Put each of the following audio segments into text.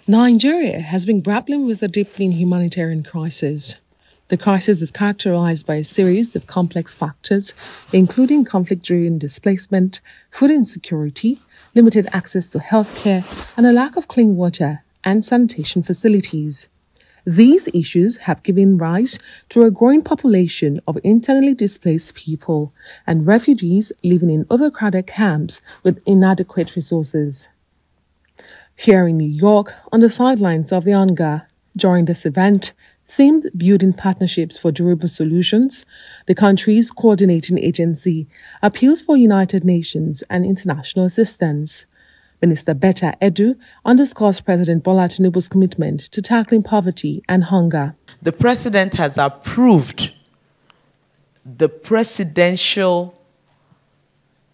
Nigeria has been grappling with a deepening humanitarian crisis. The crisis is characterized by a series of complex factors, including conflict-driven displacement, food insecurity, limited access to healthcare, and a lack of clean water and sanitation facilities. These issues have given rise to a growing population of internally displaced people and refugees living in overcrowded camps with inadequate resources. Here in New York, on the sidelines of the UNGA, during this event, themed Building Partnerships for Durable Solutions, the country's coordinating agency appeals for United Nations and international assistance. Minister Betta Edu underscores President Bola Tinubu's commitment to tackling poverty and hunger. The President has approved the Presidential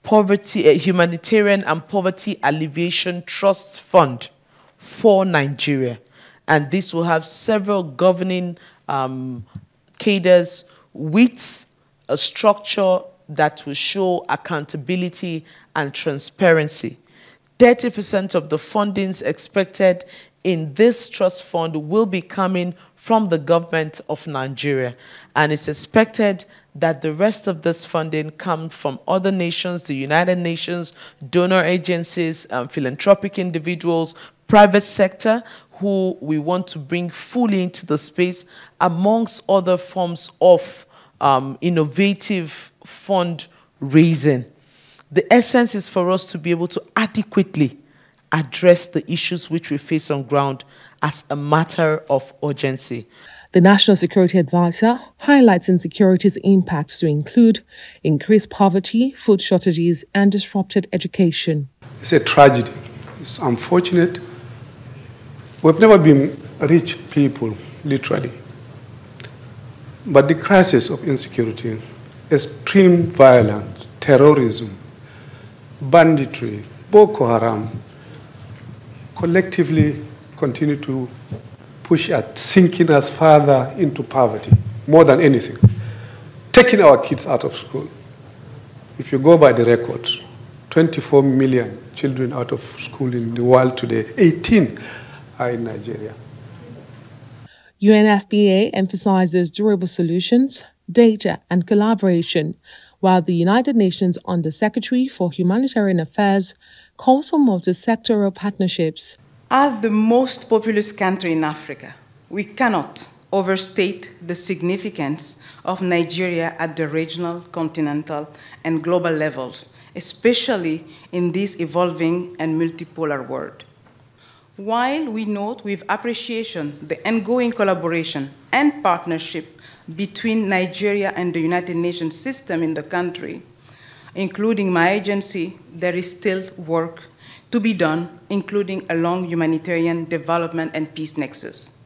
Humanitarian and Poverty Alleviation Trust Fund for Nigeria. And this will have several governing cadres with a structure that will show accountability and transparency. 30% of the fundings expected in this trust fund will be coming from the government of Nigeria. And it's expected that the rest of this funding comes from other nations, the United Nations, donor agencies, philanthropic individuals, private sector, who we want to bring fully into the space, amongst other forms of innovative fundraising. The essence is for us to be able to adequately address the issues which we face on ground as a matter of urgency. The National Security Advisor highlights insecurity's impacts to include increased poverty, food shortages, and disrupted education. It's a tragedy. It's unfortunate. We've never been rich people, literally. But the crisis of insecurity, extreme violence, terrorism, banditry, Boko Haram, collectively continue to push at sinking us further into poverty, more than anything. Taking our kids out of school. If you go by the records, 24 million children out of school in the world today, 18 are in Nigeria. UNFPA emphasizes durable solutions, data, and collaboration, while the United Nations Under-Secretary for Humanitarian Affairs calls for multi-sectoral partnerships. As the most populous country in Africa, we cannot overstate the significance of Nigeria at the regional, continental, and global levels, especially in this evolving and multipolar world. While we note with appreciation the ongoing collaboration and partnership between Nigeria and the United Nations system in the country, including my agency, there is still work to be done, including along humanitarian development and peace nexus.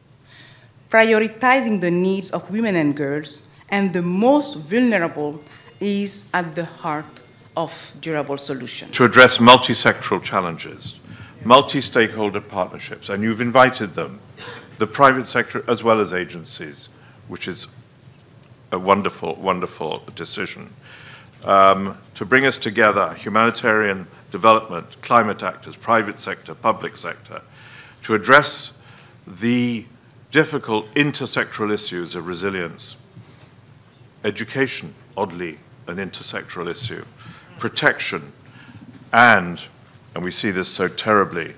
Prioritizing the needs of women and girls and the most vulnerable is at the heart of durable solutions. To address multi-sectoral challenges, multi-stakeholder partnerships, and you've invited them, the private sector as well as agencies, which is a wonderful, wonderful decision, to bring us together, humanitarian development, climate actors, private sector, public sector, to address the difficult intersectoral issues of resilience. Education, oddly, an intersectoral issue. Protection, and we see this so terribly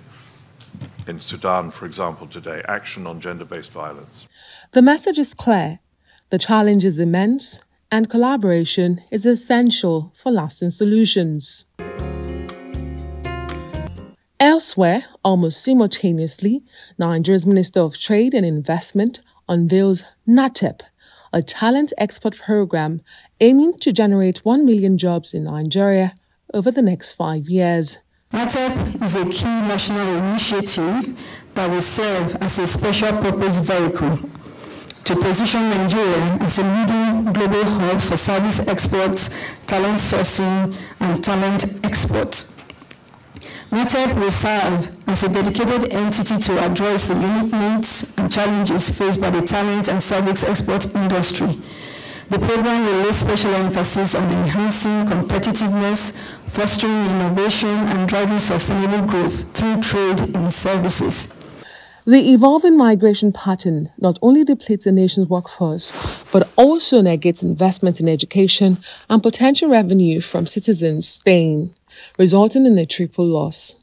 in Sudan, for example, today, action on gender-based violence. The message is clear. The challenge is immense, and collaboration is essential for lasting solutions. Elsewhere, almost simultaneously, Nigeria's Minister of Trade and Investment unveils NATEP, a talent export program aiming to generate 1 million jobs in Nigeria over the next 5 years. NATEP is a key national initiative that will serve as a special purpose vehicle to position Nigeria as a leading global hub for service exports, talent sourcing, and talent export. NATEP will serve as a dedicated entity to address the unique needs and challenges faced by the talent and service export industry. The program will lay special emphasis on enhancing competitiveness, fostering innovation, and driving sustainable growth through trade in services. The evolving migration pattern not only depletes the nation's workforce, but also negates investment in education and potential revenue from citizens staying, resulting in a triple loss.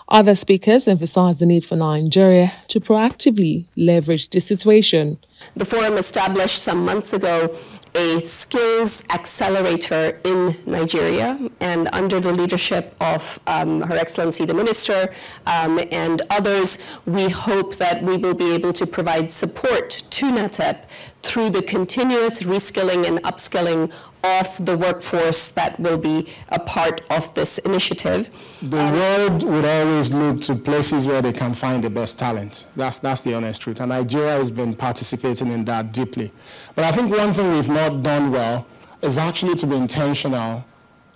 Other speakers emphasized the need for Nigeria to proactively leverage this situation. The forum established some months ago a skills accelerator in Nigeria, and under the leadership of Her Excellency the Minister and others, we hope that we will be able to provide support to NATEP through the continuous reskilling and upskilling of the workforce that will be a part of this initiative. The world would always look to places where they can find the best talent. That's the honest truth. And Nigeria has been participating in that deeply. But I think one thing we've not done well is actually to be intentional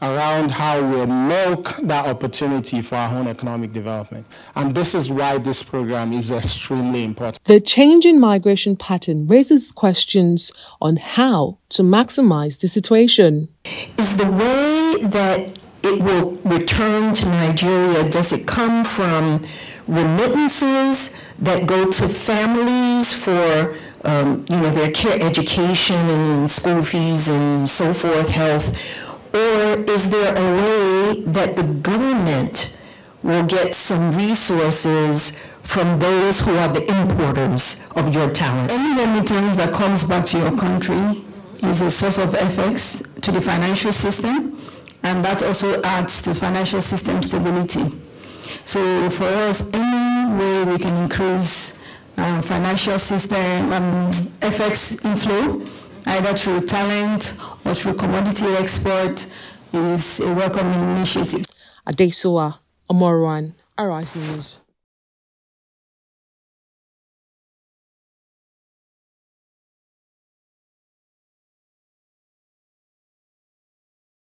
around how we milk that opportunity for our own economic development. And this is why this program is extremely important. The changing migration pattern raises questions on how to maximize the situation. Is the way that it will return to Nigeria, does it come from remittances that go to families for their care, education and school fees and so forth, health? Or is there a way that the government will get some resources from those who are the importers of your talent? Any remittance that comes back to your country is a source of FX to the financial system, and that also adds to financial system stability. So for us, any way we can increase financial system FX inflow, either through talent or through commodity export, is a welcome initiative. Adesoa Omorwan, Arise News.